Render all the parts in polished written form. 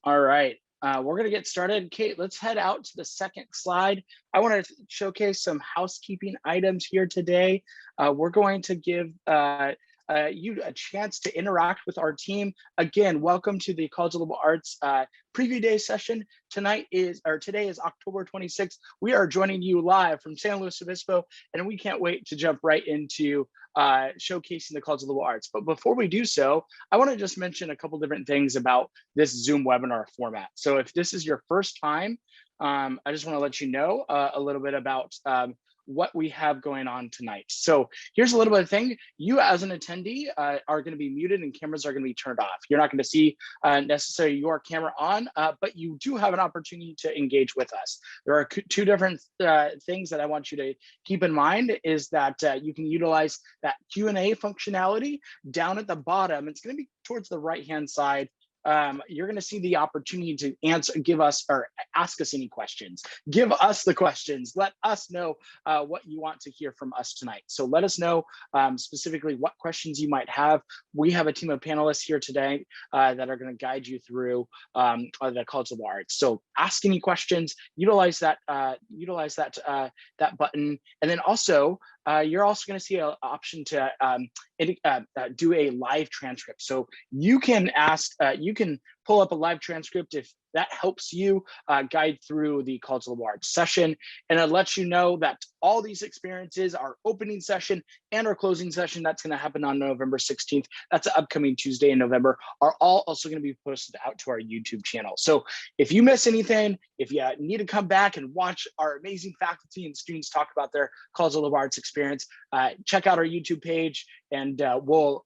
All right, we're going to get started. Kate, let's head out to the second slide. I want to showcase some housekeeping items here today. We're going to give you a chance to interact with our team. Again, welcome to the College of Liberal Arts preview day session. Today is October 26th. We are joining you live from San Luis Obispo, and we can't wait to jump right into showcasing the College of Liberal Arts. But before we do so, I want to just mention a couple different things about this Zoom webinar format. So if this is your first time, I just want to let you know a little bit about what we have going on tonight. So here's a little bit of thing. You as an attendee are going to be muted and cameras are going to be turned off. You're not going to see necessarily your camera on, but you do have an opportunity to engage with us. There are two different things that I want you to keep in mind is that you can utilize that Q&A functionality down at the bottom. It's going to be towards the right-hand side. You're going to see the opportunity to give us or ask us any questions. Give us the questions. Let us know what you want to hear from us tonight. So let us know specifically what questions you might have. We have a team of panelists here today that are going to guide you through the College of Arts. So ask any questions. Utilize that button, and then also you're also going to see an option to do a live transcript. So you can you can pull up a live transcript if that helps you guide through the College of Liberal Arts session. And it lets you know that all these experiences, our opening session and our closing session, that's going to happen on November 16th. That's an upcoming Tuesday in November, are all also going to be posted out to our YouTube channel. So if you miss anything, if you need to come back and watch our amazing faculty and students talk about their College of Liberal Arts experience, check out our YouTube page, and we'll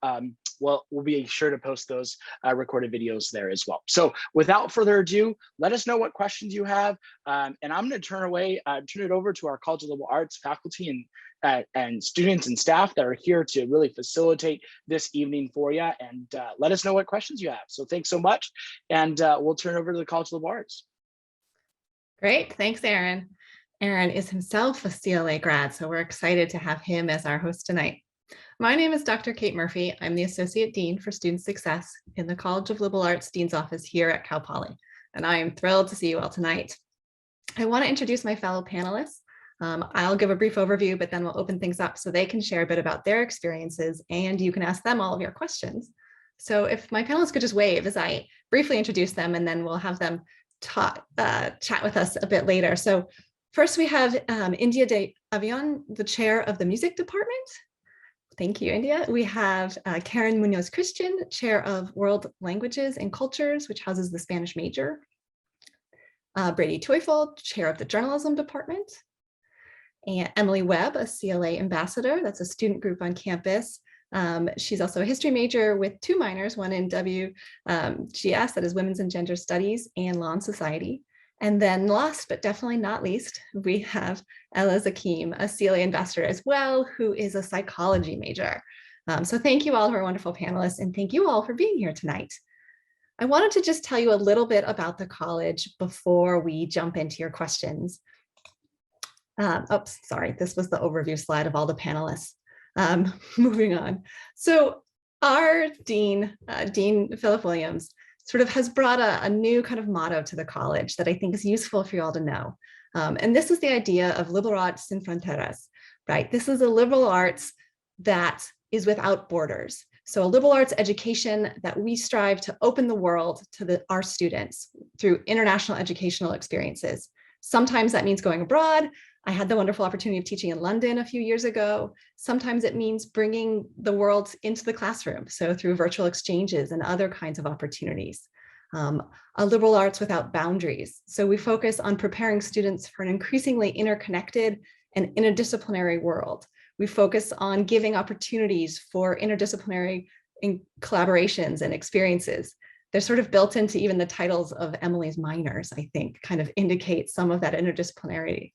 be sure to post those recorded videos there as well. So without further ado, let us know what questions you have, and I'm going to turn it over to our College of Liberal Arts faculty and students and staff that are here to really facilitate this evening for you, and let us know what questions you have. So thanks so much, and we'll turn over to the College of Liberal Arts. Great, thanks, Aaron. Aaron is himself a CLA grad, so we're excited to have him as our host tonight. My name is Dr. Kate Murphy. I'm the Associate Dean for Student Success in the College of Liberal Arts Dean's Office here at Cal Poly, and I am thrilled to see you all tonight. I want to introduce my fellow panelists. I'll give a brief overview, but then we'll open things up so they can share a bit about their experiences, and you can ask them all of your questions. So if my panelists could just wave as I briefly introduce them, and then we'll have them chat with us a bit later. So first we have India de Avion, the chair of the music department. Thank you, India. We have Karen Munoz Christian, chair of World Languages and Cultures, which houses the Spanish major. Brady Teufel, chair of the journalism department. And Emily Webb, a CLA ambassador. That's a student group on campus. She's also a history major with two minors, one in WGS, that is Women's and Gender Studies, and Law and Society. And then last, but definitely not least, we have Ella Zakim, a CLA ambassador as well, who is a psychology major. So thank you all to our wonderful panelists, and thank you all for being here tonight. I wanted to just tell you a little bit about the college before we jump into your questions. Oops, sorry, this was the overview slide of all the panelists. Moving on. So our Dean, Dean Philip Williams, sort of has brought a new kind of motto to the college that I think is useful for you all to know. And this is the idea of liberal arts sin fronteras, right? This is a liberal arts that is without borders. So a liberal arts education that we strive to open the world to our students through international educational experiences. Sometimes that means going abroad. I had the wonderful opportunity of teaching in London a few years ago. Sometimes it means bringing the world into the classroom, so through virtual exchanges and other kinds of opportunities. A liberal arts without boundaries. So we focus on preparing students for an increasingly interconnected and interdisciplinary world. We focus on giving opportunities for interdisciplinary collaborations and experiences. They're sort of built into even the titles of Emily's minors, I think, kind of indicate some of that interdisciplinarity.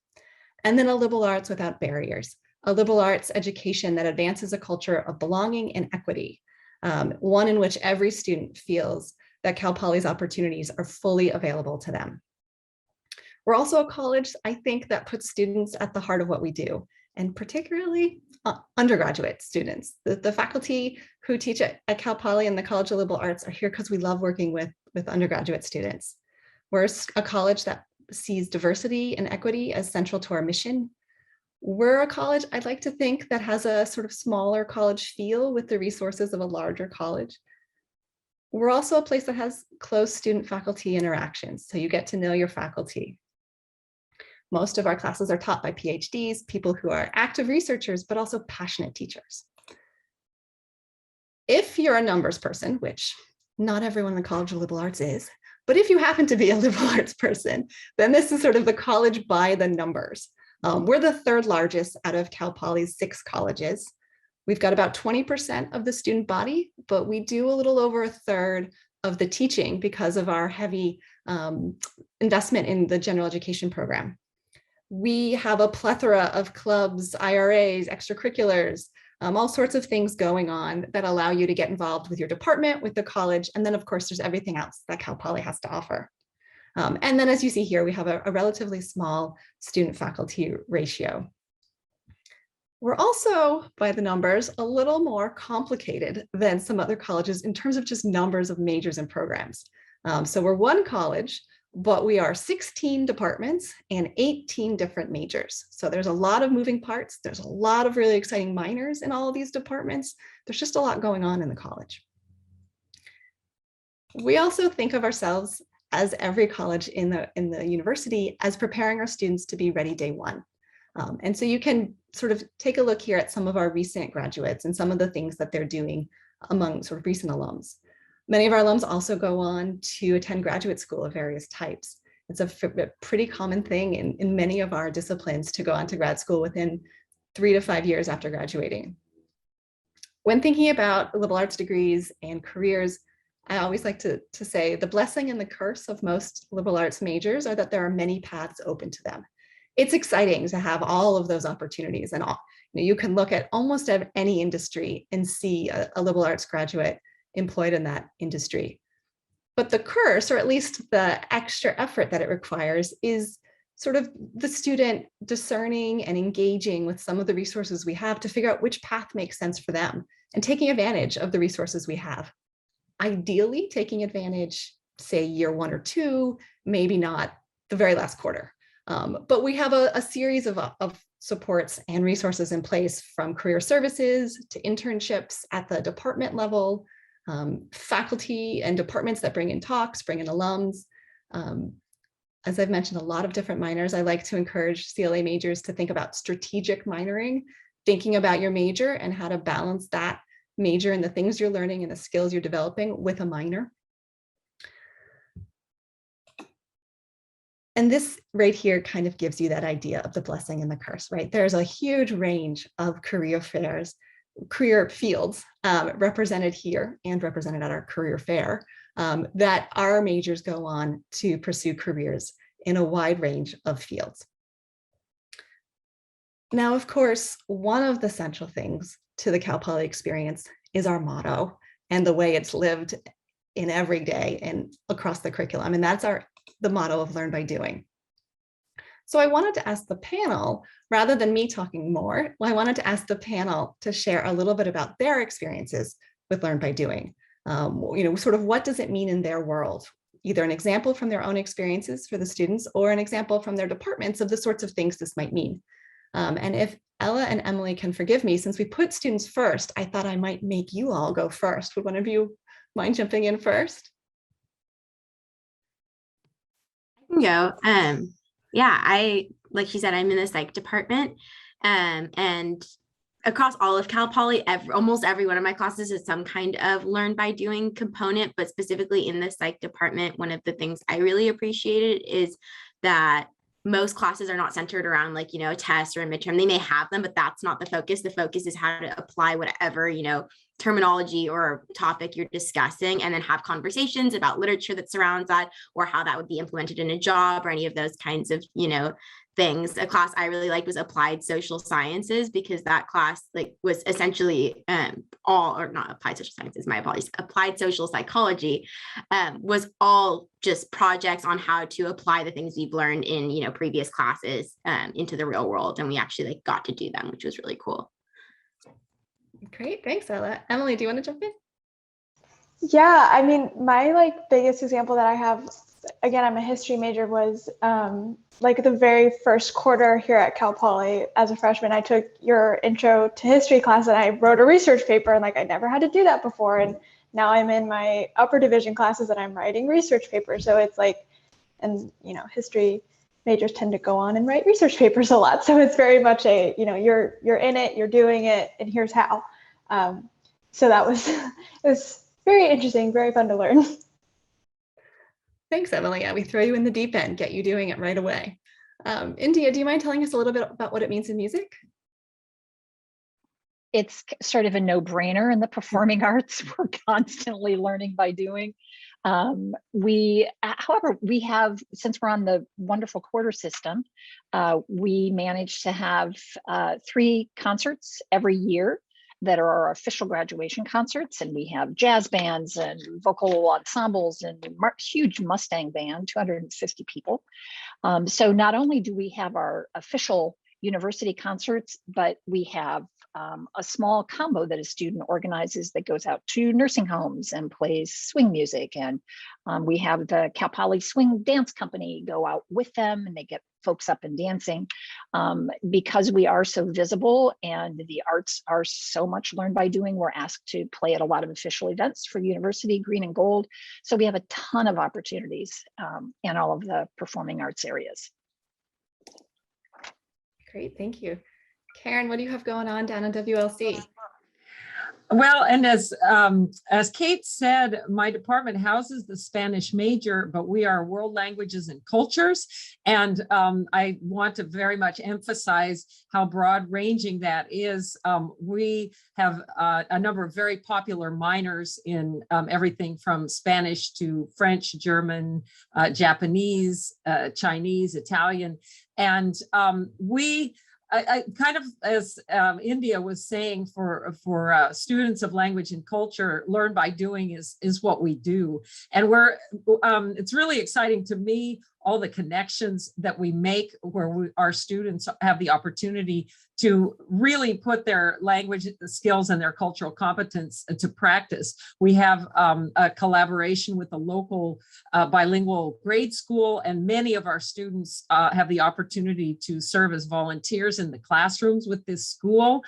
And then a liberal arts without barriers, a liberal arts education that advances a culture of belonging and equity, one in which every student feels that Cal Poly's opportunities are fully available to them. We're also a college, I think, that puts students at the heart of what we do. and particularly undergraduate students. The faculty who teach at Cal Poly and the College of Liberal Arts are here because we love working with undergraduate students. We're a college that sees diversity and equity as central to our mission. We're a college, I'd like to think, that has a sort of smaller college feel with the resources of a larger college. We're also a place that has close student-faculty interactions, so you get to know your faculty. Most of our classes are taught by PhDs, people who are active researchers, but also passionate teachers. If you're a numbers person, which not everyone in the College of Liberal Arts is, but if you happen to be a liberal arts person, then this is sort of the college by the numbers. We're the third largest out of Cal Poly's 6 colleges. We've got about 20% of the student body, but we do a little over a third of the teaching because of our heavy investment in the general education program. We have a plethora of clubs, IRAs, extracurriculars, all sorts of things going on that allow you to get involved with your department, with the college, and then of course there's everything else that Cal Poly has to offer. And then as you see here, we have a relatively small student-faculty ratio. We're also, by the numbers, a little more complicated than some other colleges in terms of just numbers of majors and programs. So we're one college, but we are 16 departments and 18 different majors. So there's a lot of moving parts. There's a lot of really exciting minors in all of these departments. There's just a lot going on in the college. We also think of ourselves, as every college in the university, as preparing our students to be ready day one. And so you can sort of take a look here at some of our recent graduates and some of the things that they're doing among sort of recent alums. Many of our alums also go on to attend graduate school of various types. It's a pretty common thing in many of our disciplines to go on to grad school within 3 to 5 years after graduating. When thinking about liberal arts degrees and careers, I always like to say the blessing and the curse of most liberal arts majors are that there are many paths open to them. It's exciting to have all of those opportunities, and you can look at almost any industry and see a liberal arts graduate employed in that industry. But the curse, or at least the extra effort that it requires, is sort of the student discerning and engaging with some of the resources we have to figure out which path makes sense for them and taking advantage of the resources we have. Ideally, taking advantage, say, year 1 or 2, maybe not the very last quarter. But we have a series of supports and resources in place, from career services to internships at the department level, faculty and departments that bring in talks, bring in alums. As I've mentioned, a lot of different minors. I like to encourage CLA majors to think about strategic minoring, thinking about your major and how to balance that major and the things you're learning and the skills you're developing with a minor. And this right here kind of gives you that idea of the blessing and the curse, right? There's a huge range of career fields represented here and represented at our career fair that our majors go on to pursue careers in a wide range of fields. Now, of course, one of the central things to the Cal Poly experience is our motto and the way it's lived in every day and across the curriculum. And that's the motto of Learn by Doing. So I wanted to ask the panel, rather than me talking more, I wanted to ask the panel to share a little bit about their experiences with Learn by Doing. Sort of what does it mean in their world? Either an example from their own experiences for the students or an example from their departments of the sorts of things this might mean. And if Ella and Emily can forgive me, since we put students first, I thought I might make you all go first. Would one of you mind jumping in first? I can go. Yeah, like she said, I'm in the psych department, and across all of Cal Poly, almost every one of my classes is some kind of learn by doing component, but specifically in the psych department, one of the things I really appreciated is that most classes are not centered around a test or a midterm. They may have them, but that's not the focus. The focus is how to apply whatever, terminology or topic you're discussing, and then have conversations about literature that surrounds that, or how that would be implemented in a job, or any of those kinds of, things. A class I really liked was applied social sciences, because that class like was essentially all, or not applied social sciences, my apologies, applied social psychology, was all just projects on how to apply the things we've learned in, you know, previous classes into the real world. And we actually like got to do them, which was really cool. Great, thanks, Ella. Emily, do you want to jump in? Yeah, I mean, my like biggest example that I have, again, I'm a history major, was like the very first quarter here at Cal Poly as a freshman. I took your intro to history class and I wrote a research paper, and like I never had to do that before. And now I'm in my upper division classes and I'm writing research papers. So it's like, and you know, history majors tend to go on and write research papers a lot. So it's very much a, you know, you're in it, you're doing it, and here's how. So that was it was very interesting, very fun to learn. Thanks, Emily. Yeah, we throw you in the deep end, get you doing it right away. India, do you mind telling us a little bit about what it means in music? It's sort of a no-brainer in the performing arts. We're constantly learning by doing. However, we have, since we're on the wonderful quarter system, we manage to have 3 concerts every year that are our official graduation concerts. And we have jazz bands and vocal ensembles and huge Mustang band, 250 people. So not only do we have our official university concerts, but we have a small combo that a student organizes that goes out to nursing homes and plays swing music. And we have the Cal Poly Swing Dance Company go out with them, and they get folks up and dancing. Because we are so visible and the arts are so much learned by doing, we're asked to play at a lot of official events for the university, green and gold. So we have a ton of opportunities in all of the performing arts areas. Great, thank you. Karen, what do you have going on down in WLC? Well, and as Kate said, my department houses the Spanish major, but we are world languages and cultures. And I want to very much emphasize how broad ranging that is. We have a number of very popular minors in everything from Spanish to French, German, Japanese, Chinese, Italian. And I kind of, as India was saying, for students of language and culture, learn by doing is what we do. And it's really exciting to me, all the connections that we make where our students have the opportunity to really put their language skills and their cultural competence to practice. We have a collaboration with a local bilingual grade school, and many of our students have the opportunity to serve as volunteers in the classrooms with this school.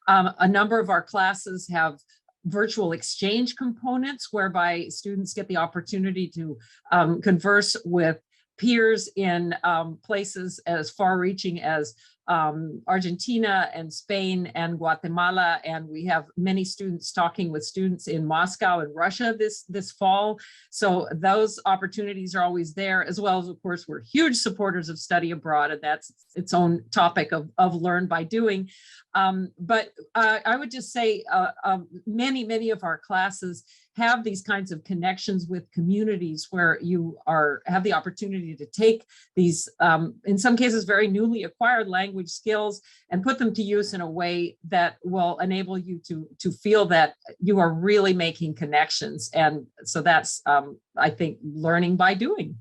A number of our classes have virtual exchange components whereby students get the opportunity to converse with peers in places as far-reaching as Argentina and Spain and Guatemala, and we have many students talking with students in Moscow and Russia this fall. So those opportunities are always there, as well as, of course, we're huge supporters of study abroad, and that's its own topic of learn by doing. But I would just say many of our classes have these kinds of connections with communities where you have the opportunity to take these, in some cases, very newly acquired language skills and put them to use in a way that will enable you to feel that you are really making connections. And so that's, I think, learning by doing.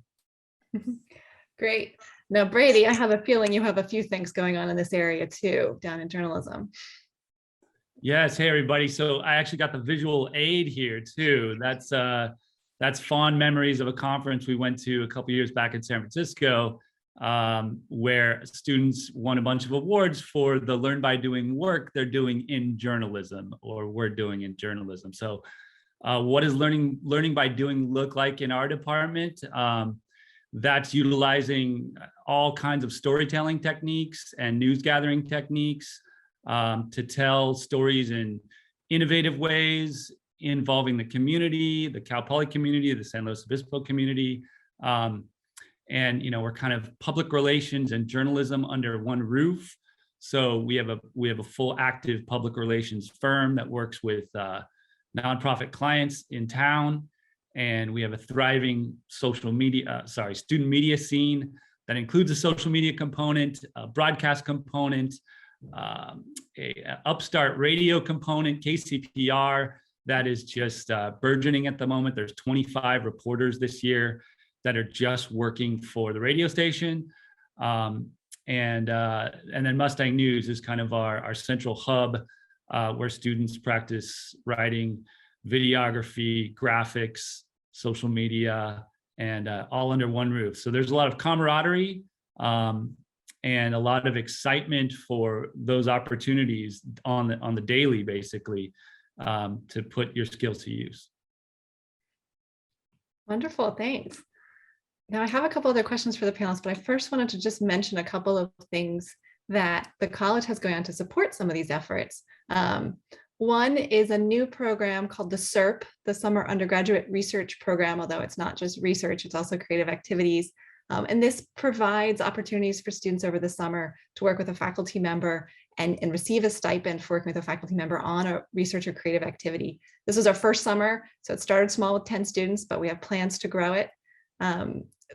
Great. Now, Brady, I have a feeling you have a few things going on in this area too, down in journalism. Yes, hey everybody. So I actually got the visual aid here too. That's fond memories of a conference we went to a couple years back in San Francisco, where students won a bunch of awards for the learn by doing work they're doing in journalism, or we're doing in journalism. So what does learning by doing look like in our department? That's utilizing all kinds of storytelling techniques and news gathering techniques to tell stories in innovative ways involving the community, the Cal Poly community, the San Luis Obispo community. And, we're kind of public relations and journalism under one roof. So we have a full active public relations firm that works with nonprofit clients in town. And we have a thriving student media scene that includes a social media component, a broadcast component, a upstart radio component, KCPR, that is just burgeoning at the moment. There's 25 reporters this year that are just working for the radio station. And then Mustang News is kind of our central hub where students practice writing, videography, graphics, social media, and all under one roof. So there's a lot of camaraderie and a lot of excitement for those opportunities on the daily, basically, to put your skills to use. Wonderful, thanks. Now I have a couple other questions for the panelists, but I first wanted to just mention a couple of things that the college has going on to support some of these efforts. One is a new program called the SURP, the Summer Undergraduate Research Program, although it's not just research, it's also creative activities. And this provides opportunities for students over the summer to work with a faculty member and receive a stipend for working with a faculty member on a research or creative activity. This was our first summer, so it started small with 10 students, but we have plans to grow it.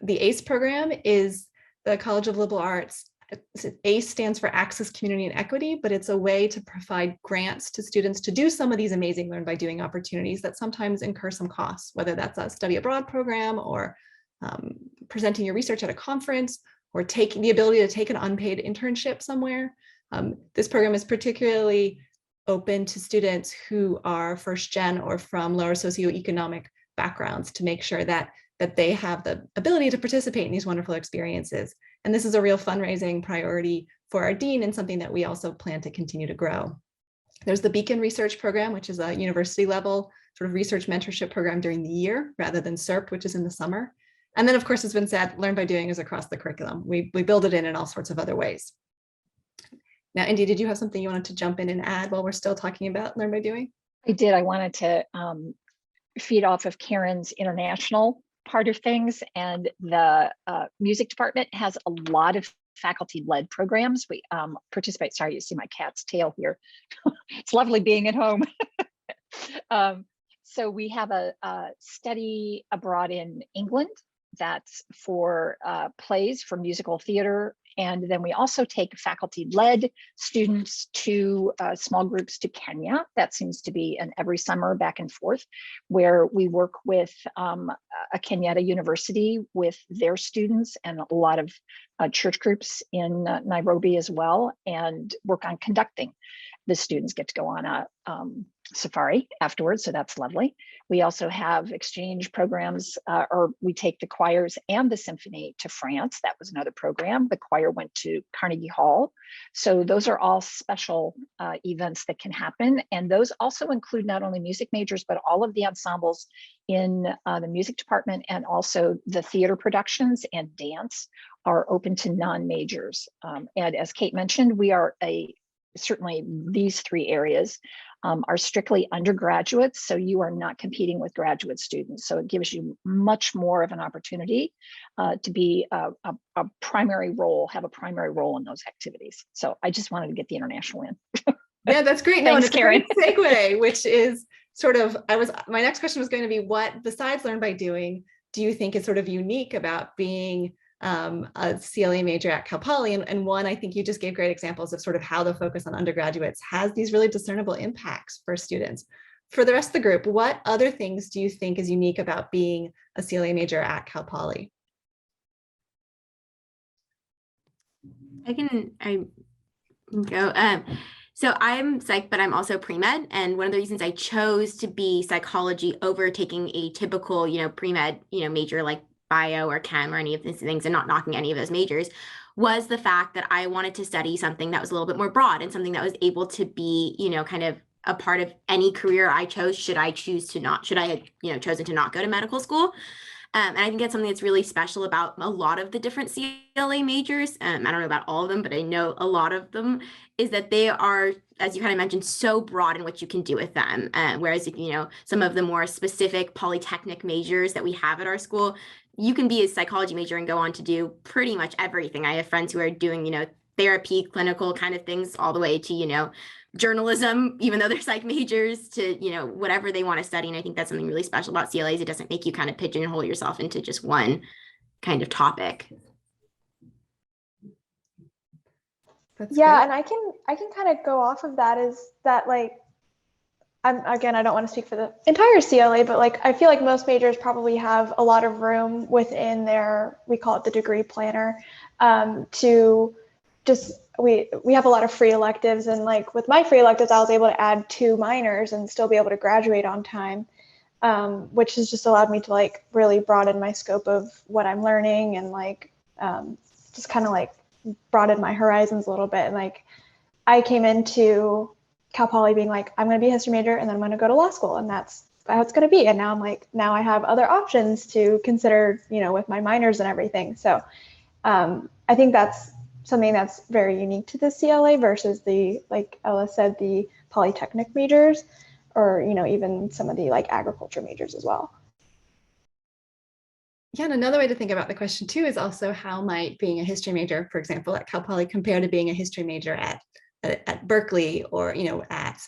The ACE program is the College of Liberal Arts. ACE stands for Access, Community, and Equity, but it's a way to provide grants to students to do some of these amazing Learn by Doing opportunities that sometimes incur some costs, whether that's a study abroad program or presenting your research at a conference or taking the ability to take an unpaid internship somewhere. This program is particularly open to students who are first gen or from lower socioeconomic backgrounds to make sure that they have the ability to participate in these wonderful experiences. And this is a real fundraising priority for our dean and something that we also plan to continue to grow. There's the Beacon Research Program, which is a university level sort of research mentorship program during the year rather than SERP, which is in the summer. And then of course, it's been said, Learn by Doing is across the curriculum. We build it in all sorts of other ways. Now, Indy, did you have something you wanted to jump in and add while we're still talking about Learn by Doing? I did. I wanted to feed off of Karen's international part of things, and the music department has a lot of faculty-led programs. We participate. Sorry, you see my cat's tail here. It's lovely being at home. So we have a study abroad in England that's for plays, for musical theater. And then we also take faculty-led students to small groups to Kenya. That seems to be an every summer back and forth, where we work with a Kenyatta university with their students and a lot of church groups in Nairobi as well, and work on conducting. The students get to go on a safari afterwards, so that's lovely. We also have exchange programs, or we take the choirs and the symphony to France. That was another program. The choir went to Carnegie Hall. So those are all special events that can happen. And those also include not only music majors, but all of the ensembles in the music department, and also the theater productions and dance are open to non-majors. And as Kate mentioned, we are certainly these three areas are strictly undergraduates, so you are not competing with graduate students. So it gives you much more of an opportunity to be a primary role, have a primary role in those activities. So I just wanted to get the international in. Yeah, that's great. No, Thanks, and it's Karen. a great segue, which is sort of, my next question was going to be, what besides Learn by Doing do you think is sort of unique about being a CLA major at Cal Poly? And one, I think you just gave great examples of sort of how the focus on undergraduates has these really discernible impacts for students. For the rest of the group, what other things do you think is unique about being a CLA major at Cal Poly? I can go. So I'm psych, but I'm also pre-med. And one of the reasons I chose to be psychology over taking a typical, pre-med, major like bio or chem or any of these things, and not knocking any of those majors, was the fact that I wanted to study something that was a little bit more broad and something that was able to be, kind of a part of any career I chose, should I have, chosen to not go to medical school. And I think that's something that's really special about a lot of the different CLA majors. I don't know about all of them, but I know a lot of them, is that they are, as you kind of mentioned, so broad in what you can do with them. Whereas, some of the more specific polytechnic majors that we have at our school, you can be a psychology major and go on to do pretty much everything. I have friends who are doing, therapy, clinical kind of things, all the way to, journalism, even though they're psych majors, to, whatever they want to study. And I think that's something really special about CLAs. It doesn't make you kind of pigeonhole yourself into just one kind of topic. That's Yeah, great. and I can kind of go off of that is that like I don't want to speak for the entire CLA, but like I feel like most majors probably have a lot of room within their, we call it the degree planner, to just we have a lot of free electives, and like with my free electives, I was able to add 2 minors and still be able to graduate on time, which has just allowed me to like really broaden my scope of what I'm learning and like just kind of like broaden my horizons a little bit. And like I came into Cal Poly being like, I'm going to be a history major and then I'm going to go to law school, and that's how it's going to be. And now I'm like, now I have other options to consider, you know, with my minors and everything. So I think that's something that's very unique to the CLA versus the, like Ella said, the polytechnic majors, or, you know, even some of the like agriculture majors as well. Yeah, and another way to think about the question too is also how might being a history major, for example, at Cal Poly compare to being a history major at Berkeley, or, you know, at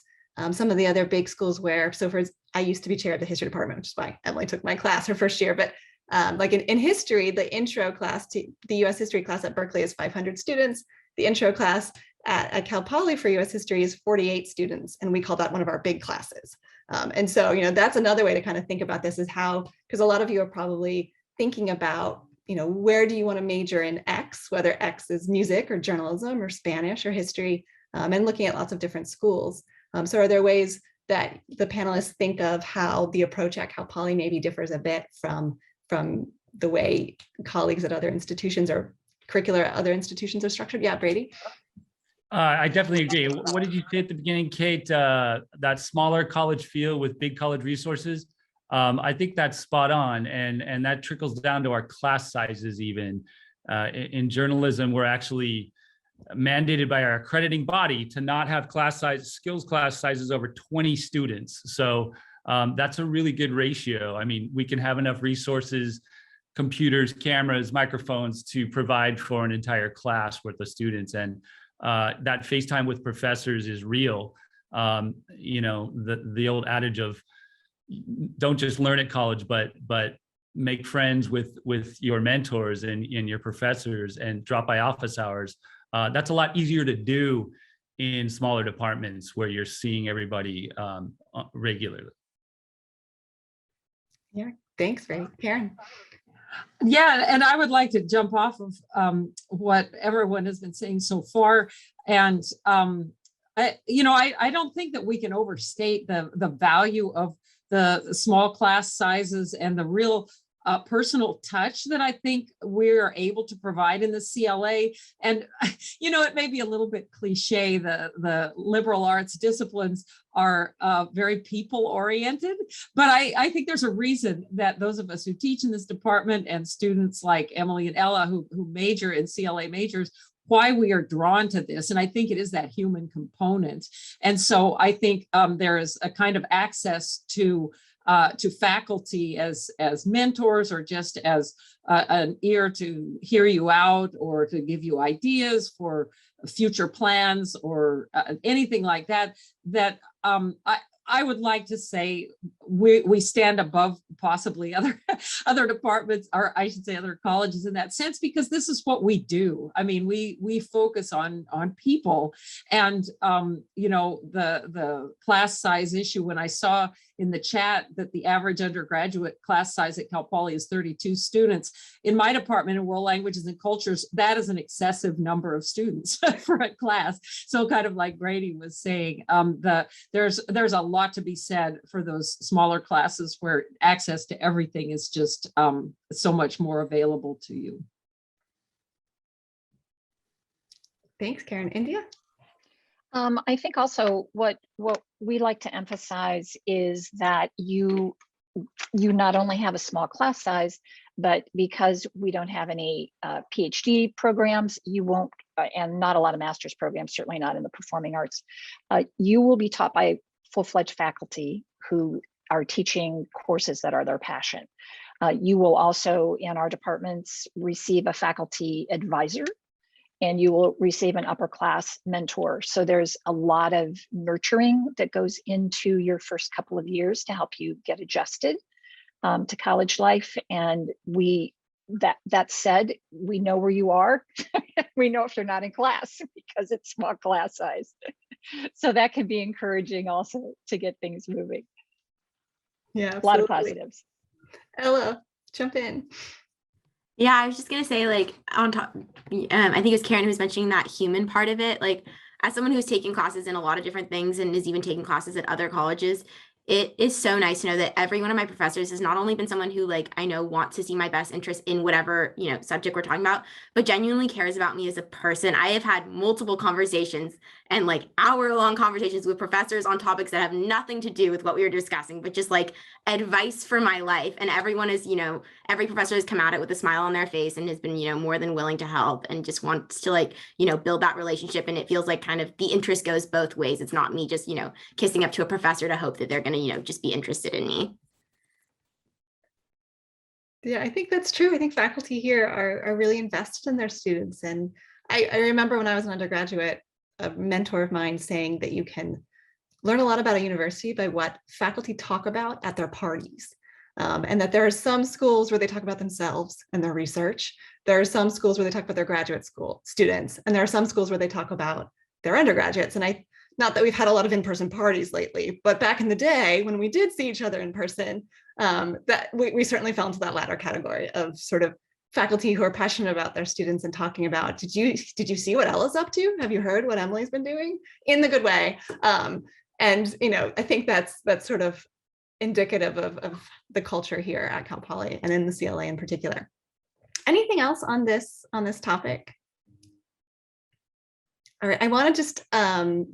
some of the other big schools where, so for, I used to be chair of the history department, which is why Emily took my class her first year, but like in history, the intro class to the US history class at Berkeley is 500 students. The intro class at Cal Poly for US history is 48 students. And we call that one of our big classes. And so, you know, that's another way to kind of think about this is how, because a lot of you are probably thinking about, you know, where do you want to major in X, whether X is music or journalism or Spanish or history, and looking at lots of different schools. So are there ways that the panelists think of how the approach at Cal Poly maybe differs a bit from the way colleagues at other institutions or curricular at other institutions are structured? Yeah, Brady? I definitely agree. What did you say at the beginning, Kate? That smaller college feel with big college resources. I think that's spot on, and that trickles down to our class sizes even. In journalism, we're actually mandated by our accrediting body to not have skills class sizes over 20 students. So that's a really good ratio. I mean, we can have enough resources, computers, cameras, microphones to provide for an entire class worth of students. And that FaceTime with professors is real. You know, the old adage of don't just learn at college, but make friends with your mentors and your professors and drop by office hours. That's a lot easier to do in smaller departments where you're seeing everybody regularly. Yeah, thanks, Ray. Karen? Yeah, and I would like to jump off of what everyone has been saying so far. And I don't think that we can overstate the value of the small class sizes and the real personal touch that I think we're able to provide in the CLA. And, you know, it may be a little bit cliche, the liberal arts disciplines are very people oriented, but I think there's a reason that those of us who teach in this department and students like Emily and Ella who major in CLA majors, why we are drawn to this. And I think it is that human component. And so I think there is a kind of access to faculty as mentors, or just as an ear to hear you out or to give you ideas for future plans or anything like that, that I would like to say we stand above possibly other departments, or I should say other colleges in that sense, because this is what we do. I mean, we focus on people, and you know, the class size issue. When I saw in the chat that the average undergraduate class size at Cal Poly is 32 students, in my department in world languages and cultures, that is an excessive number of students for a class. So kind of like Brady was saying, there's a lot to be said for those smaller classes where access to everything is just so much more available to you. Thanks, Karen. India? I think also what we like to emphasize is that you not only have a small class size, but because we don't have any PhD programs, you won't, and not a lot of master's programs, certainly not in the performing arts, you will be taught by full-fledged faculty who are teaching courses that are their passion. You will also, in our departments, receive a faculty advisor, and you will receive an upper class mentor. So there's a lot of nurturing that goes into your first couple of years to help you get adjusted to college life. And we that said, we know where you are. We know if they're not in class because it's small class size. So that can be encouraging also to get things moving. Yeah, A lot of absolutely. positives. Ella, jump in. Yeah, I was just gonna say, like, on top, I think it was Karen who was mentioning that human part of it. Like, as someone who's taken classes in a lot of different things and is even taking classes at other colleges, it is so nice to know that every one of my professors has not only been someone who, like, I know wants to see my best interest in whatever, subject we're talking about, but genuinely cares about me as a person. I have had multiple conversations and like hour-long conversations with professors on topics that have nothing to do with what we were discussing, but just like advice for my life. And everyone is, every professor has come at it with a smile on their face and has been, more than willing to help and just wants to, like, build that relationship. And it feels like kind of the interest goes both ways. It's not me just, kissing up to a professor to hope that they're going to, just be interested in me. Yeah, I think that's true. I think faculty here are really invested in their students. And I remember when I was an undergraduate, a mentor of mine saying that you can learn a lot about a university by what faculty talk about at their parties. And that there are some schools where they talk about themselves and their research. There are some schools where they talk about their graduate school students. And there are some schools where they talk about their undergraduates. And not that we've had a lot of in-person parties lately, but back in the day when we did see each other in person, that we certainly fell into that latter category of sort of faculty who are passionate about their students and talking about, did you see what Ella's up to? Have you heard what Emily's been doing? In the good way. And I think that's sort of indicative of the culture here at Cal Poly and in the CLA in particular. Anything else on this topic? All right, I want to just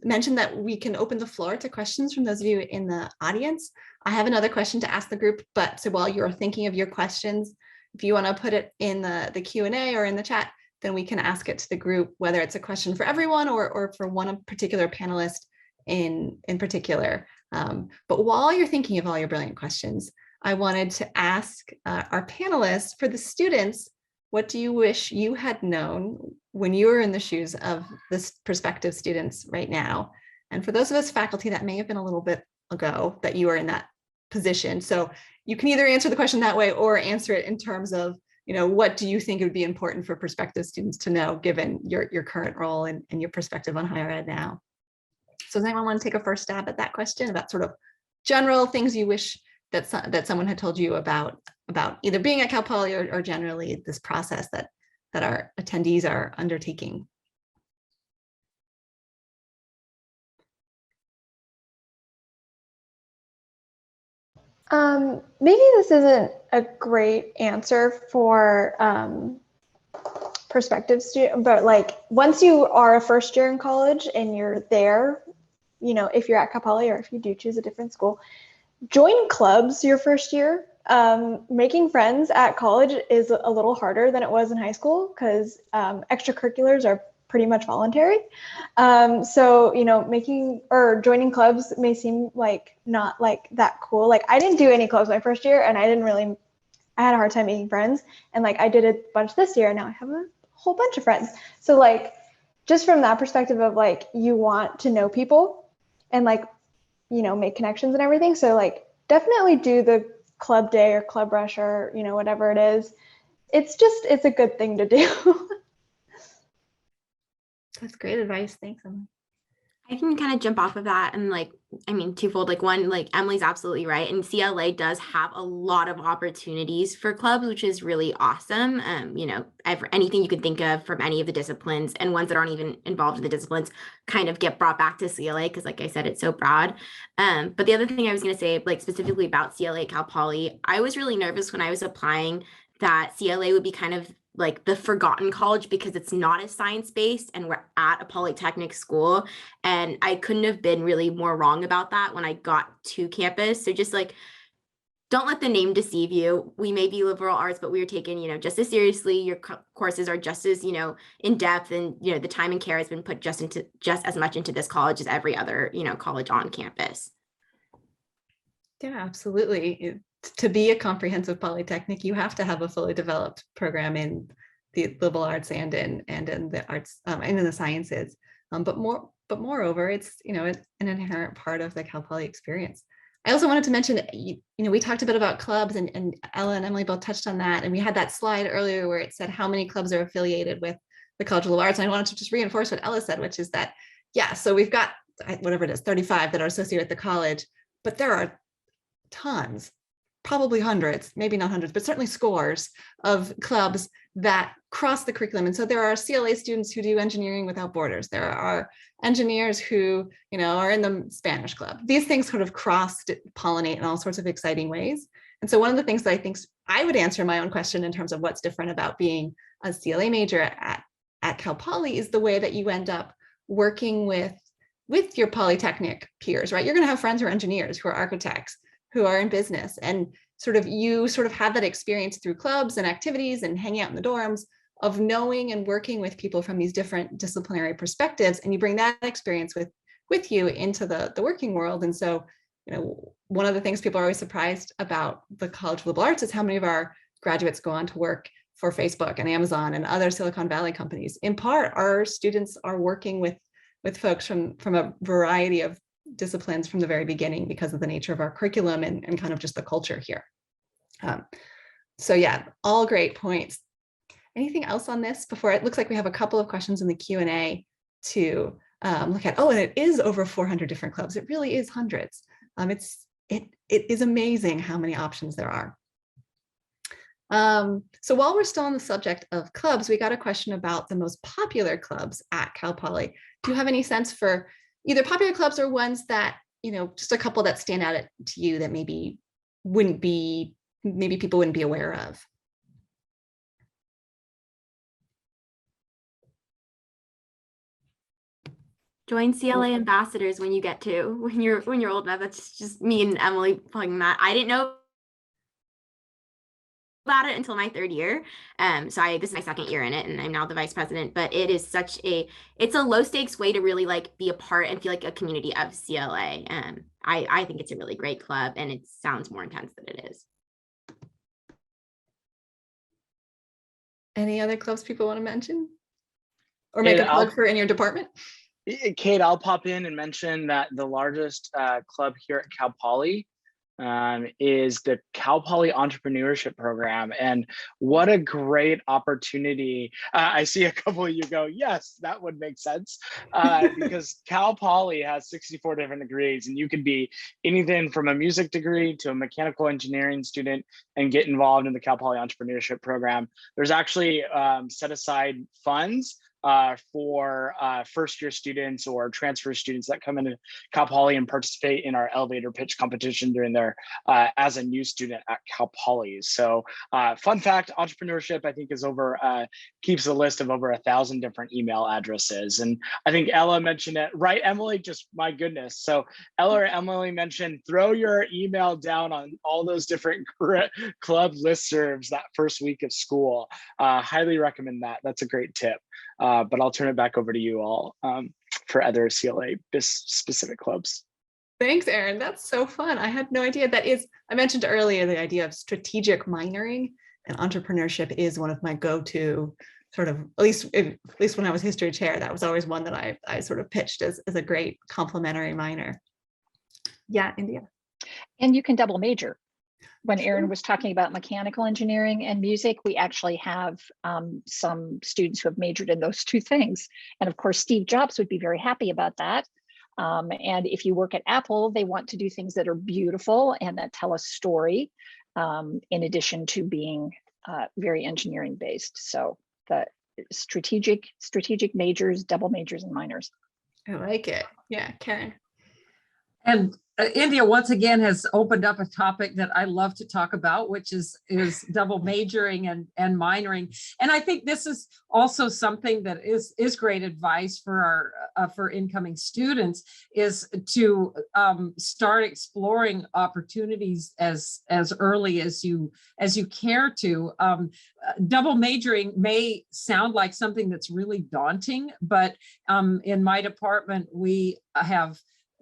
mention that we can open the floor to questions from those of you in the audience. I have another question to ask the group, but so while you're thinking of your questions, if you want to put it in the Q&A or in the chat, then we can ask it to the group, whether it's a question for everyone or for one particular panelist in particular. But while you're thinking of all your brilliant questions, I wanted to ask our panelists, for the students, what do you wish you had known when you were in the shoes of this prospective students right now? And for those of us faculty, that may have been a little bit ago that you were in that position. So you can either answer the question that way or answer it in terms of, what do you think would be important for prospective students to know given your current role and your perspective on higher ed now? So does anyone want to take a first stab at that question about sort of general things you wish that someone had told you about either being at Cal Poly or generally this process that our attendees are undertaking? Maybe this isn't a great answer for prospective student, but like once you are a first year in college and you're there, if you're at Cal Poly or if you do choose a different school, join clubs your first year. Making friends at college is a little harder than it was in high school because extracurriculars are pretty much voluntary. So, making or joining clubs may seem like not like that cool. Like I didn't do any clubs my first year and I had a hard time making friends. And like I did a bunch this year and now I have a whole bunch of friends. So like, just from that perspective of like, you want to know people and like, make connections and everything. So like definitely do the club day or club rush or, whatever it is. It's a good thing to do. That's great advice. Thanks, Emily. I can kind of jump off of that and twofold. Like one, like Emily's absolutely right. And CLA does have a lot of opportunities for clubs, which is really awesome. Anything you can think of from any of the disciplines and ones that aren't even involved in the disciplines kind of get brought back to CLA because like I said, it's so broad. But the other thing I was going to say, like specifically about CLA at Cal Poly, I was really nervous when I was applying that CLA would be kind of like the forgotten college because it's not as science-based and we're at a polytechnic school. And I couldn't have been really more wrong about that when I got to campus. So just like, don't let the name deceive you. We may be liberal arts, but we are taken, just as seriously. Your courses are just as, in depth, and, the time and care has been put just as much into this college as every other, college on campus. Yeah, absolutely. To be a comprehensive polytechnic, you have to have a fully developed program in the liberal arts and in the arts and in the sciences. But moreover, it's an inherent part of the Cal Poly experience. I also wanted to mention, we talked a bit about clubs, and Ella and Emily both touched on that. And we had that slide earlier where it said how many clubs are affiliated with the College of Liberal Arts. And I wanted to just reinforce what Ella said, which is that, yeah, so we've got whatever it is, 35 that are associated with the college, but there are tons, probably hundreds, maybe not hundreds, but certainly scores of clubs that cross the curriculum. And so there are CLA students who do engineering without borders. There are engineers who, are in the Spanish club. These things sort of cross-pollinate in all sorts of exciting ways. And so one of the things that I think I would answer my own question in terms of what's different about being a CLA major at Cal Poly is the way that you end up working with your Polytechnic peers, right? You're going to have friends who are engineers, who are architects, who are in business, and you have that experience through clubs and activities and hanging out in the dorms of knowing and working with people from these different disciplinary perspectives, and you bring that experience with you into the working world. And so, one of the things people are always surprised about the College of Liberal Arts is how many of our graduates go on to work for Facebook and Amazon and other Silicon Valley companies. In part, our students are working with folks from a variety of disciplines from the very beginning because of the nature of our curriculum and kind of just the culture here. So yeah, all great points. Anything else on this before? It looks like we have a couple of questions in the Q&A to look at. Oh, and it is over 400 different clubs. It really is hundreds. It is amazing how many options there are. So while we're still on the subject of clubs, we got a question about the most popular clubs at Cal Poly. Do you have any sense for either popular clubs or ones that, just a couple that stand out to you that maybe people wouldn't be aware of? Join CLA ambassadors when you're old enough. That's just me and Emily plugging that. I didn't know about it until my third year. So this is my second year in it, and I'm now the vice president, but it is it's a low stakes way to really be a part and feel like a community of CLA. I think it's a really great club, and it sounds more intense than it is. Any other clubs people want to mention or make a plug for in your department? Kate, I'll pop in and mention that the largest club here at Cal Poly is the Cal Poly Entrepreneurship Program. And what a great opportunity. I see a couple of you go, yes, that would make sense. Because Cal Poly has 64 different degrees, and you could be anything from a music degree to a mechanical engineering student and get involved in the Cal Poly Entrepreneurship Program. There's actually set aside funds for first-year students or transfer students that come into Cal Poly and participate in our elevator pitch competition during their as a new student at Cal Poly. So fun fact, entrepreneurship, I think, is keeps a list of over 1,000 different email addresses. And I think Ella mentioned it, right, Emily? Just my goodness. So Ella or Emily mentioned, throw your email down on all those different club listservs that first week of school. Highly recommend that. That's a great tip. But I'll turn it back over to you all for other CLA specific clubs. Thanks, Aaron. That's so fun. I had no idea. I mentioned earlier the idea of strategic minoring, and entrepreneurship is one of my go-to sort of, at least when I was history chair, that was always one that I sort of pitched as a great complementary minor. Yeah, India. And you can double major. When Aaron was talking about mechanical engineering and music, we actually have some students who have majored in those two things. And of course, Steve Jobs would be very happy about that. And if you work at Apple, they want to do things that are beautiful and that tell a story, in addition to being very engineering based. So the strategic majors, double majors, and minors. I like it. Yeah, Karen. And India once again has opened up a topic that I love to talk about, which is double majoring and minoring. And I think this is also something that is great advice for our for incoming students, is to start exploring opportunities as early as you care to. Double majoring may sound like something that's really daunting, but in my department we have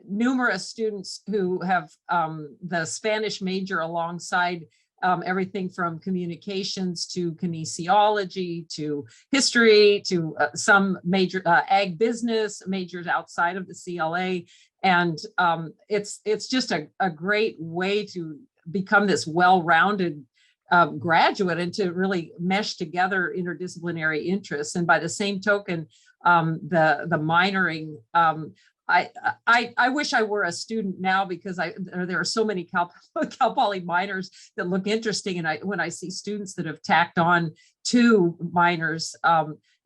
numerous students who have the Spanish major alongside everything from communications to kinesiology to history to some major ag business majors outside of the CLA. And it's just a great way to become this well-rounded graduate and to really mesh together interdisciplinary interests. And by the same token, the minoring, I wish I were a student now, because there are so many Cal Poly minors that look interesting. And when I see students that have tacked on 2 minors,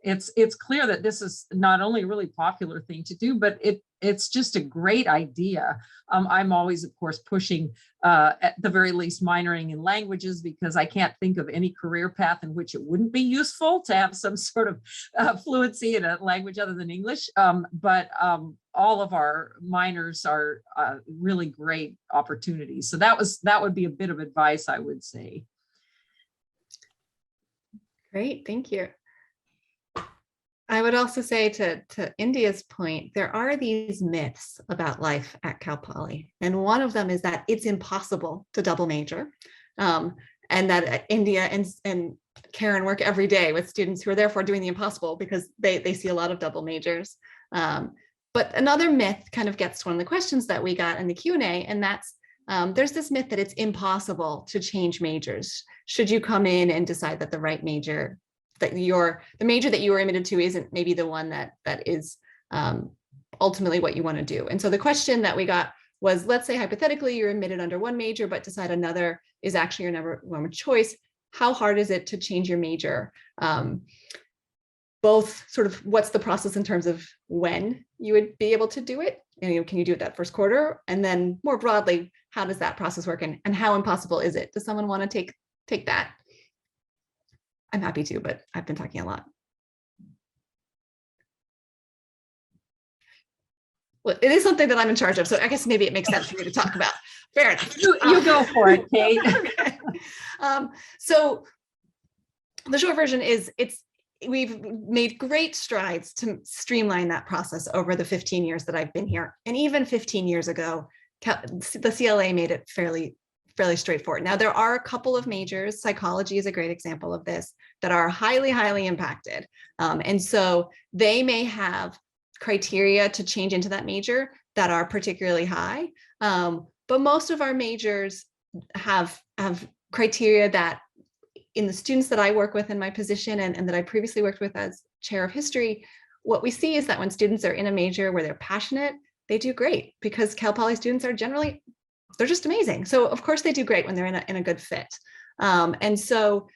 it's clear that this is not only a really popular thing to do, but it's just a great idea. I'm always, of course, pushing at the very least minoring in languages, because I can't think of any career path in which it wouldn't be useful to have some sort of fluency in a language other than English. But all of our minors are really great opportunities. So that would be a bit of advice, I would say. Great, thank you. I would also say to India's point, there are these myths about life at Cal Poly. And one of them is that it's impossible to double major. And that India and Karen work every day with students who are therefore doing the impossible, because they see a lot of double majors. But another myth kind of gets to one of the questions that we got in the Q&A, and that's there's this myth that it's impossible to change majors. Should you come in and decide that the right major, that the major that you were admitted to isn't maybe the one that is ultimately what you want to do. And so the question that we got was, let's say hypothetically you're admitted under one major, but decide another is actually your number one choice. How hard is it to change your major? Both sort of what's the process in terms of when you would be able to do it? And, can you do it that first quarter? And then more broadly, how does that process work, and how impossible is it? Does someone want to take that? I'm happy to, but I've been talking a lot. Well, it is something that I'm in charge of, so I guess maybe it makes sense for me to talk about. Fair enough. You go for it, Kate. Okay. So the short version is we've made great strides to streamline that process over the 15 years that I've been here. And even 15 years ago, the CLA made it fairly straightforward. Now, there are a couple of majors, psychology is a great example of this, that are highly, highly impacted. And so they may have criteria to change into that major that are particularly high. But most of our majors have criteria that, in the students that I work with in my position and that I previously worked with as chair of history, what we see is that when students are in a major where they're passionate, they do great, because Cal Poly students are generally, they're just amazing. So of course they do great when they're in a good fit. And so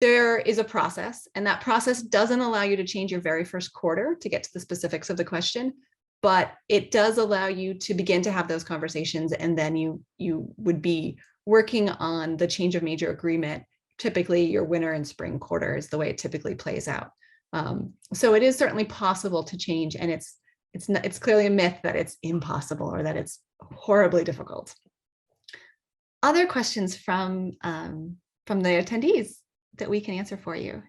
there is a process, and that process doesn't allow you to change your very first quarter to get to the specifics of the question, but it does allow you to begin to have those conversations. And then you would be working on the change of major agreement. Typically your winter and spring quarter is the way it typically plays out. So it is certainly possible to change, and it's clearly a myth that it's impossible or that it's horribly difficult. Other questions from the attendees that we can answer for you?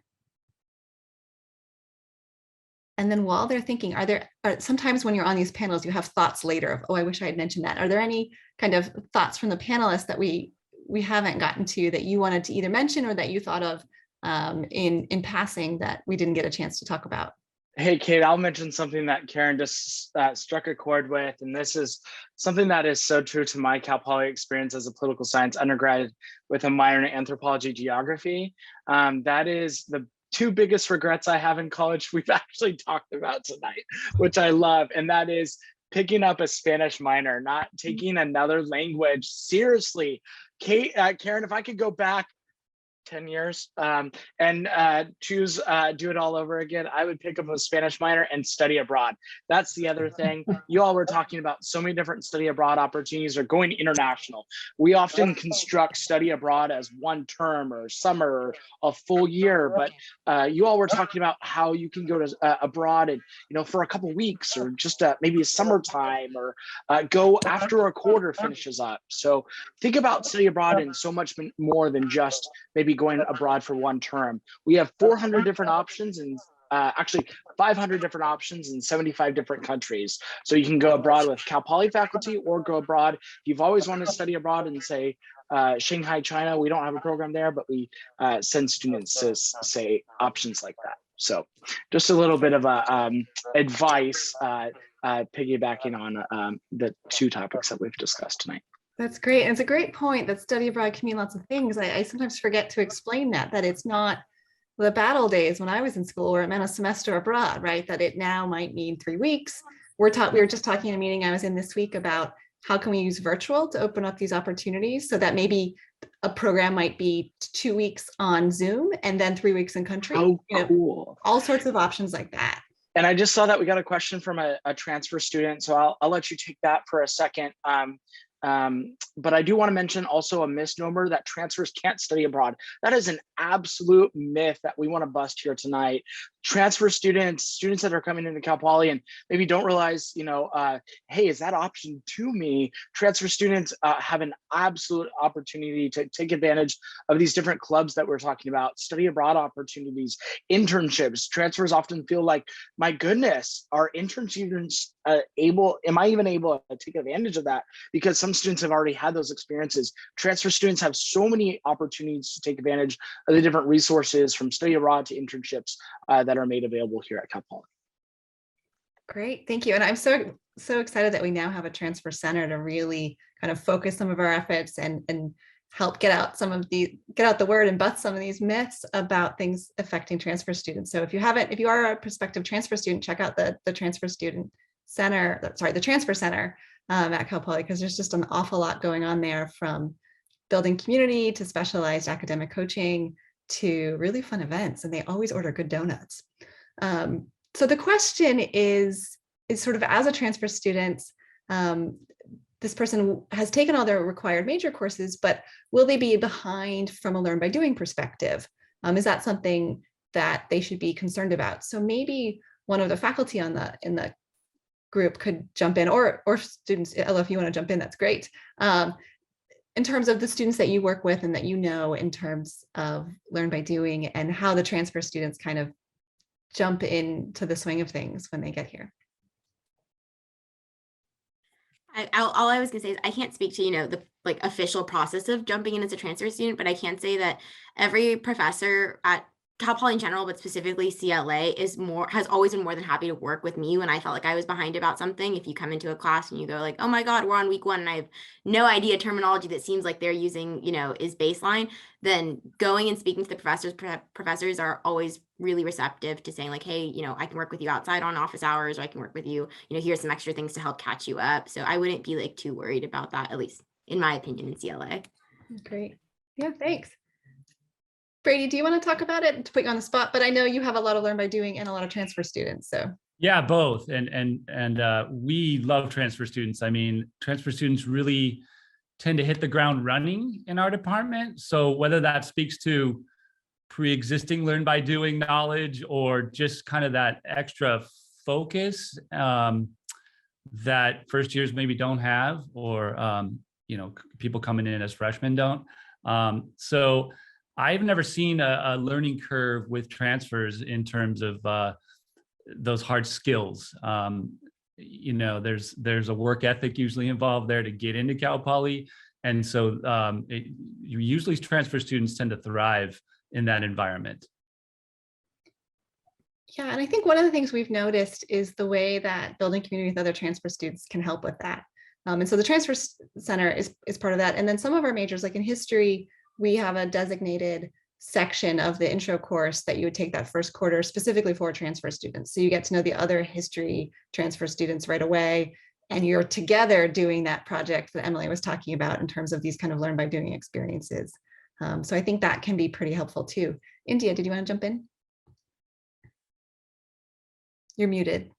And then while they're thinking, sometimes when you're on these panels, you have thoughts later of, oh, I wish I had mentioned that. Are there any kind of thoughts from the panelists that we haven't gotten to that you wanted to either mention or that you thought of in passing that we didn't get a chance to talk about? Hey, Kate, I'll mention something that Karen just struck a chord with, and this is something that is so true to my Cal Poly experience as a political science undergrad with a minor in anthropology geography. That is the 2 biggest regrets I have in college we've actually talked about tonight, which I love, and that is picking up a Spanish minor, not taking another language seriously. Kate, Karen, if I could go back 10 years and choose do it all over again, I would pick up a Spanish minor and study abroad. That's the other thing. You all were talking about so many different study abroad opportunities or going international. We often construct study abroad as one term or summer or a full year, but you all were talking about how you can go to abroad and for a couple weeks or just maybe a summertime or go after a quarter finishes up. So think about study abroad in so much more than just maybe going abroad for one term. We have 400 different options and actually 500 different options in 75 different countries. So you can go abroad with Cal Poly faculty or go abroad. If you've always wanted to study abroad in, say, Shanghai, China, we don't have a program there, but we send students to, say, options like that. So just a little bit of advice piggybacking on the two topics that we've discussed tonight. That's great. And it's a great point that study abroad can mean lots of things. I sometimes forget to explain that it's not the battle days when I was in school where it meant a semester abroad, right? That it now might mean 3 weeks. We were just talking in a meeting I was in this week about how can we use virtual to open up these opportunities, so that maybe a program might be 2 weeks on Zoom and then 3 weeks in country. Oh, cool. All sorts of options like that. And I just saw that we got a question from a transfer student, so I'll let you take that for a second. But I do want to mention also a misnomer that transfers can't study abroad. That is an absolute myth that we want to bust here tonight. Transfer students that are coming into Cal Poly and maybe don't realize, hey, is that option to me? Transfer students have an absolute opportunity to take advantage of these different clubs that we're talking about, study abroad opportunities, internships. Transfers often feel like, my goodness, are intern students am I even able to take advantage of that? Because some students have already had those experiences. Transfer students have so many opportunities to take advantage of the different resources, from study abroad to internships that are made available here at Cal Poly. Great, thank you. And I'm so excited that we now have a transfer center to really kind of focus some of our efforts and help get out the word and bust some of these myths about things affecting transfer students. So if you are a prospective transfer student, check out the transfer center at Cal Poly, because there's just an awful lot going on there, from building community to specialized academic coaching to really fun events, and they always order good donuts. So the question is sort of, as a transfer student, this person has taken all their required major courses, but will they be behind from a learn by doing perspective? Is that something that they should be concerned about? So maybe one of the faculty in the group could jump in, or students, Ella, if you want to jump in, that's great. In terms of the students that you work with and that in terms of learn by doing, and how the transfer students kind of jump into the swing of things when they get here. All I was gonna say is I can't speak to, the official process of jumping in as a transfer student, but I can say that every professor at Cal Poly in general, but specifically CLA, has always been more than happy to work with me when I felt like I was behind about something. If you come into a class and you go like, oh my God, we're on week 1 and I have no idea terminology that seems like they're using, is baseline, then going and speaking to the professors are always really receptive to saying like, hey, I can work with you outside on office hours, or I can work with you, here's some extra things to help catch you up. So I wouldn't be too worried about that, at least in my opinion, in CLA. Great. Yeah, thanks. Brady, do you want to talk about it, to put you on the spot? But I know you have a lot of learn by doing and a lot of transfer students. So yeah, both. And we love transfer students. I mean, transfer students really tend to hit the ground running in our department. So whether that speaks to pre-existing learn by doing knowledge, or just kind of that extra focus that first years maybe don't have, or people coming in as freshmen don't. So I've never seen a learning curve with transfers in terms of those hard skills. There's a work ethic usually involved there to get into Cal Poly. And so usually transfer students tend to thrive in that environment. Yeah, and I think one of the things we've noticed is the way that building community with other transfer students can help with that. And so the Transfer Center is part of that. And then some of our majors, like in history, we have a designated section of the intro course that you would take that first quarter specifically for transfer students. So you get to know the other history transfer students right away, and you're together doing that project that Emily was talking about in terms of these kind of learn by doing experiences. So I think that can be pretty helpful too. India, did you want to jump in? You're muted.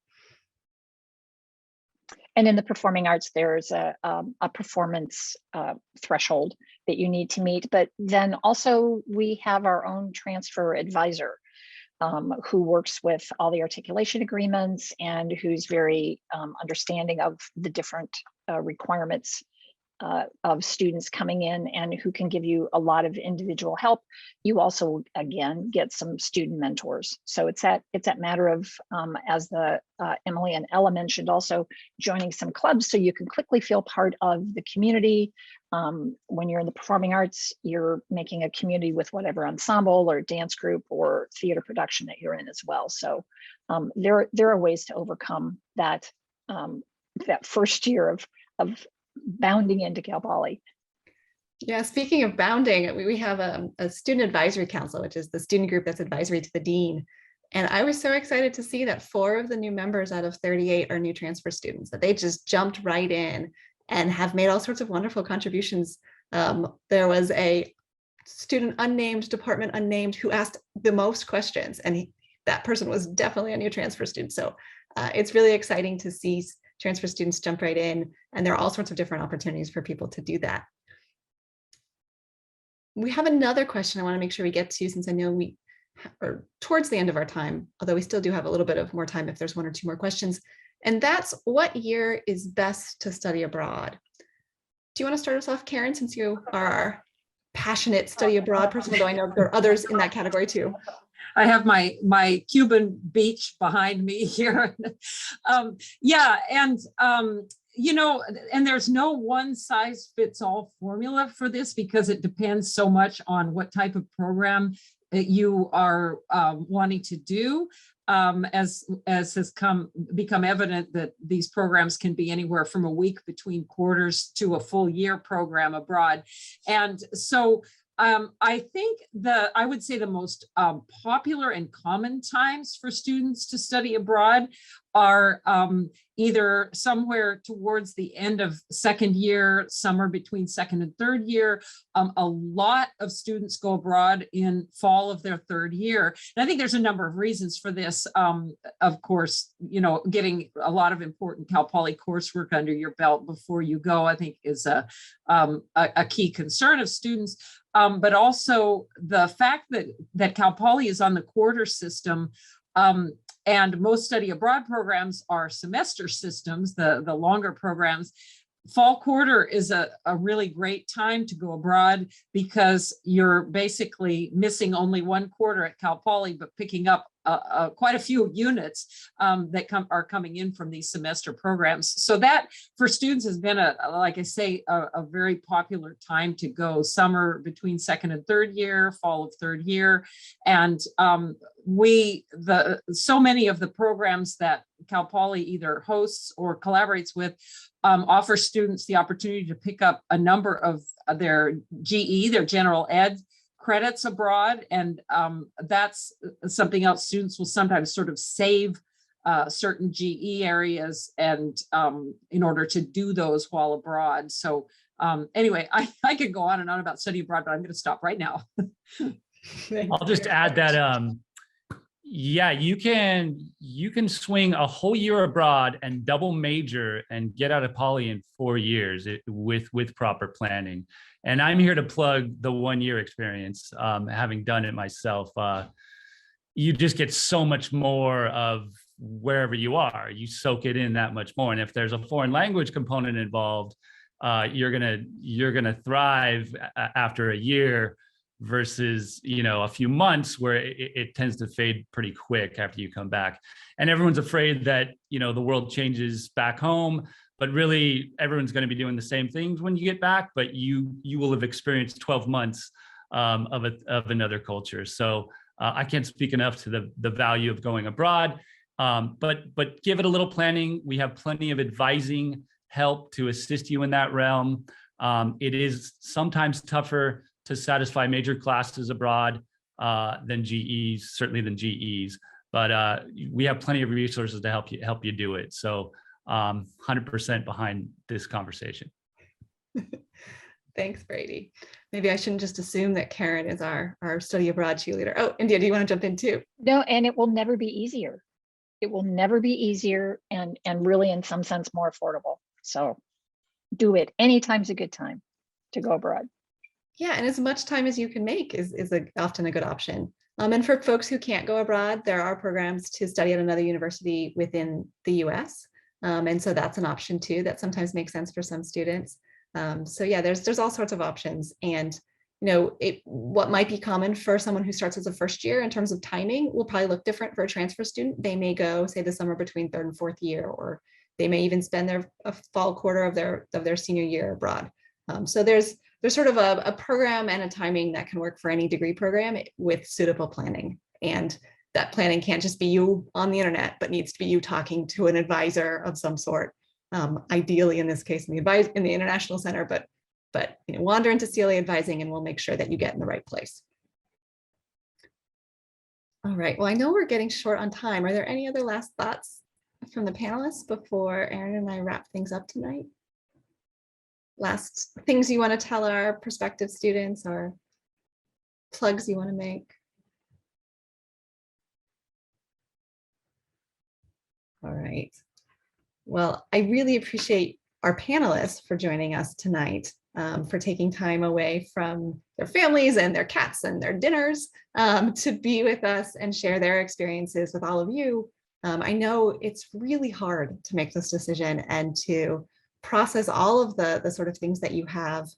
And in the performing arts, there's a performance threshold that you need to meet. But then also we have our own transfer advisor who works with all the articulation agreements and who's very understanding of the different requirements of students coming in and who can give you a lot of individual help. You also, again, get some student mentors. So it's that matter of, as the Emily and Ella mentioned, also joining some clubs so you can quickly feel part of the community. When you're in the performing arts, you're making a community with whatever ensemble or dance group or theater production that you're in as well. So there are ways to overcome that that first year of bounding into Cal Poly. Yeah, speaking of bounding, we have a student advisory council, which is the student group that's advisory to the dean. And I was so excited to see that 4 of the new members out of 38 are new transfer students, that they just jumped right in and have made all sorts of wonderful contributions. There was a student unnamed, department unnamed, who asked the most questions, and that person was definitely a new transfer student. So it's really exciting to see transfer students jump right in, and there are all sorts of different opportunities for people to do that. We have another question I want to make sure we get to, since I know we are towards the end of our time, although we still do have a little bit of more time if there's 1 or 2 more questions. And that's, what year is best to study abroad? Do you want to start us off, Karen, since you are our passionate study abroad person, although I know there are others in that category too. I have my Cuban beach behind me here. Yeah, and you know, and there's no one size fits all formula for this, because it depends so much on what type of program that you are wanting to do. As has become evident, that these programs can be anywhere from a week between quarters to a full year program abroad. And so I think I would say the most popular and common times for students to study abroad are either somewhere towards the end of 2nd year, somewhere between 2nd and 3rd year. A lot of students go abroad in fall of their 3rd year. And I think there's a number of reasons for this. Of course, you know, getting a lot of important Cal Poly coursework under your belt before you go, I think, is a key concern of students. But also the fact that Cal Poly is on the quarter system, and most study abroad programs are semester systems, the longer programs. Fall quarter is a really great time to go abroad, because you're basically missing only 1 quarter at Cal Poly, but picking up quite a few units that are coming in from these semester programs. So that for students has been like I say, a very popular time to go. Summer between 2nd and 3rd year, fall of 3rd year. And so many of the programs that Cal Poly either hosts or collaborates with offer students the opportunity to pick up a number of their GE, their general ed credits abroad. And that's something else. Students will sometimes sort of save certain GE areas and in order to do those while abroad. So anyway, I could go on and on about study abroad, but I'm going to stop right now. I'll just add that yeah, you can swing a whole year abroad and double major and get out of Poly in 4 years with proper planning. And I'm here to plug the 1 year experience, having done it myself. You just get so much more of wherever you are. You soak it in that much more. And if there's a foreign language component involved, you're gonna thrive after a year, versus, you know, a few months where it tends to fade pretty quick after you come back. And everyone's afraid that, you know, the world changes back home, but really everyone's going to be doing the same things when you get back, but you will have experienced 12 months of another culture. So I can't speak enough to the value of going abroad, but give it a little planning. We have plenty of advising help to assist you in that realm. It is sometimes tougher to satisfy major classes abroad than GEs, certainly than GEs, but we have plenty of resources to help you do it. So 100% behind this conversation. Thanks, Brady. Maybe I shouldn't just assume that Karen is our study abroad cheerleader. Oh, India, do you want to jump in too? No, and it will never be easier. It will never be easier, and really in some sense more affordable. So do it. Anytime's a good time to go abroad. Yeah, and as much time as you can make is often a good option. And for folks who can't go abroad, there are programs to study at another university within the US. And so that's an option too, that sometimes makes sense for some students. So yeah, there's all sorts of options. And what might be common for someone who starts as a first year in terms of timing will probably look different for a transfer student. They may go, say, the summer between third and fourth year, or they may even spend a fall quarter of their senior year abroad. So there's sort of a program and a timing that can work for any degree program with suitable planning. And that planning can't just be you on the internet, but needs to be you talking to an advisor of some sort. Ideally, in this case, in the International Center, but wander into CLA advising and we'll make sure that you get in the right place. All right, well, I know we're getting short on time. Are there any other last thoughts from the panelists before Erin and I wrap things up tonight? Last things you want to tell our prospective students or plugs you want to make? All right. Well, I really appreciate our panelists for joining us tonight, for taking time away from their families and their cats and their dinners to be with us and share their experiences with all of you. I know it's really hard to make this decision and to process all of the sort of things that you have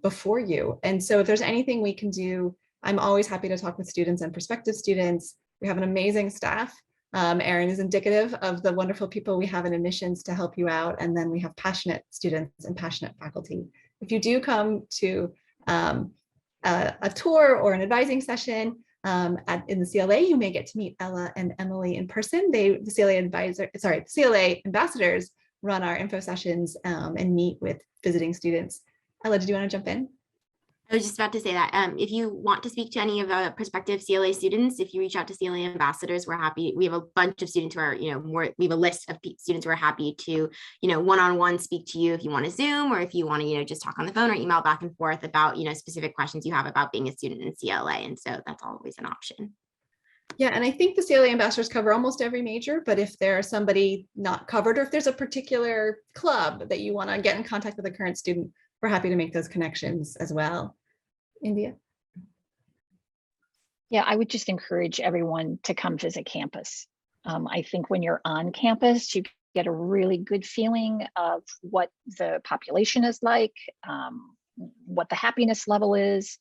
before you. And so if there's anything we can do, I'm always happy to talk with students and prospective students. We have an amazing staff. Erin is indicative of the wonderful people we have in admissions to help you out. And then we have passionate students and passionate faculty. If you do come to a tour or an advising session in the CLA, you may get to meet Ella and Emily in person. The CLA ambassadors run our info sessions and meet with visiting students. Ella, did you want to jump in? I was just about to say that if you want to speak to any of the prospective CLA students, if you reach out to CLA ambassadors, we're happy. We have a bunch of students who are, we have a list of students who are happy to, one-on-one speak to you if you want to Zoom, or if you want to, just talk on the phone or email back and forth about, specific questions you have about being a student in CLA. And so that's always an option. Yeah, and I think the CLA ambassadors cover almost every major, but if there's somebody not covered, or if there's a particular club that you want to get in contact with a current student, we're happy to make those connections as well. India? Yeah, I would just encourage everyone to come visit campus. I think when you're on campus, you get a really good feeling of what the population is like, what the happiness level is.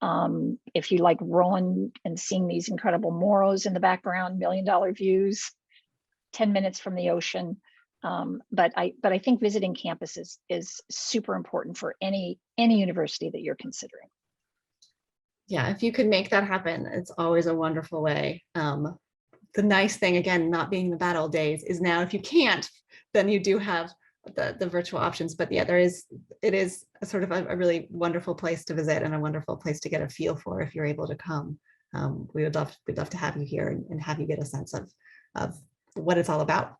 If you like rolling and seeing these incredible Moros in the background, $1 million views, 10 minutes from the ocean. But I think visiting campuses is super important for any university that you're considering. Yeah, if you could make that happen, it's always a wonderful way. The nice thing, again, not being the bad old days, is now if you can't, then you do have the virtual options. But yeah, it is a sort of a really wonderful place to visit and a wonderful place to get a feel for if you're able to come. We'd love to have you here and have you get a sense of what it's all about.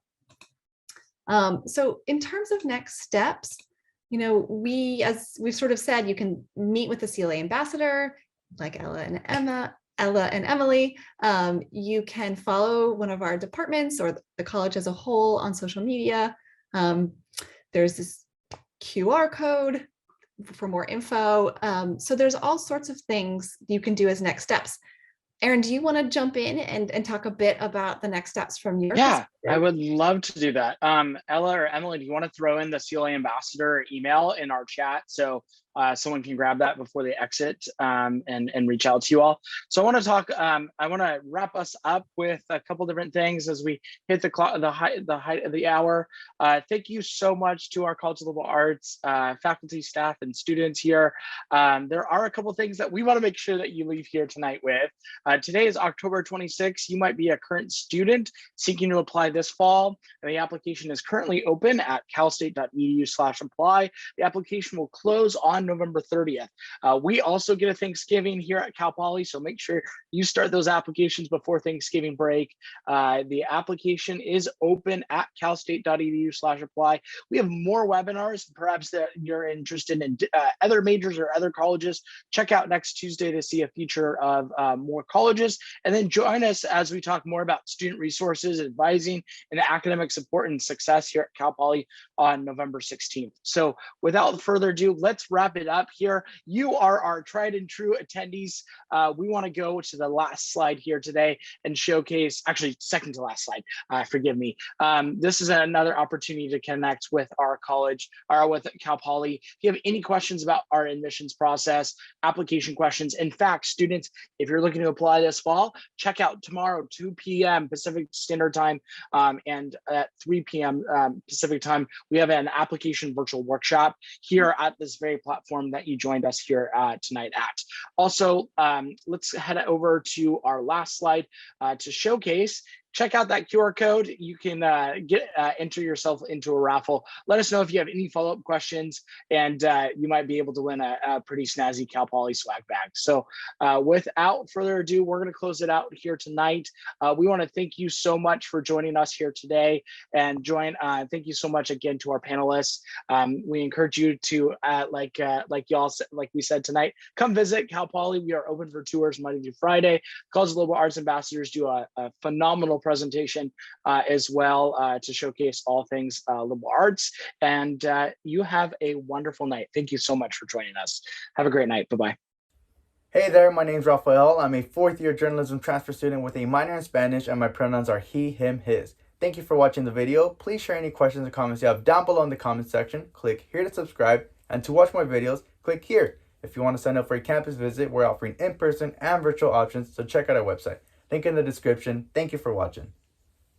So in terms of next steps, as we've sort of said, you can meet with the CLA ambassador, like Ella and Emily. You can follow one of our departments or the college as a whole on social media. There's this QR code for more info. So there's all sorts of things you can do as next steps. Erin, do you want to jump in and talk a bit about the next steps from your perspective? I would love to do that. Ella or Emily, do you want to throw in the CLA ambassador email in our chat so someone can grab that before they exit and reach out to you all? So I want to talk. I want to wrap us up with a couple different things as we hit the height of the hour. Thank you so much to our College of Liberal Arts faculty, staff, and students here. There are a couple things that we want to make sure that you leave here tonight with. Today is October 26th. You might be a current student seeking to apply this fall, and the application is currently open at calstate.edu/apply. The application will close on November 30th. We also get a Thanksgiving here at Cal Poly, so make sure you start those applications before Thanksgiving break. The application is open at calstate.edu/apply. We have more webinars, perhaps that you're interested in other majors or other colleges. Check out next Tuesday to see a feature of more colleges, and then join us as we talk more about student resources, advising, networking and academic support and success here at Cal Poly on November 16th. So without further ado, let's wrap it up here. You are our tried and true attendees. We want to go to the last slide here today and showcase, actually second to last slide, forgive me. This is another opportunity to connect with our college or with Cal Poly. If you have any questions about our admissions process, application questions, in fact, students, if you're looking to apply this fall, check out tomorrow, 2 p.m. Pacific Standard Time, and at 3 p.m. Pacific Time, we have an application virtual workshop here at this very platform that you joined us here tonight at. Also, let's head over to our last slide to showcase. Check out that QR code. You can enter yourself into a raffle. Let us know if you have any follow-up questions, and you might be able to win a pretty snazzy Cal Poly swag bag. So without further ado, we're going to close it out here tonight. We want to thank you so much for joining us here today, and thank you so much again to our panelists. We encourage you to, like we said tonight, come visit Cal Poly. We are open for tours Monday through Friday. College of Liberal Arts ambassadors do a phenomenal presentation as well to showcase all things liberal arts. And you have a wonderful night. Thank you so much for joining us. Have a great night. Bye-bye. Hey there, my name's Rafael. I'm a fourth-year journalism transfer student with a minor in Spanish, and my pronouns are he, him, his. Thank you for watching the video. Please share any questions or comments you have down below in the comment section. Click here to subscribe, and to watch more videos, click here. If you want to sign up for a campus visit, we're offering in-person and virtual options, so check out our website. Link in the description. Thank you for watching.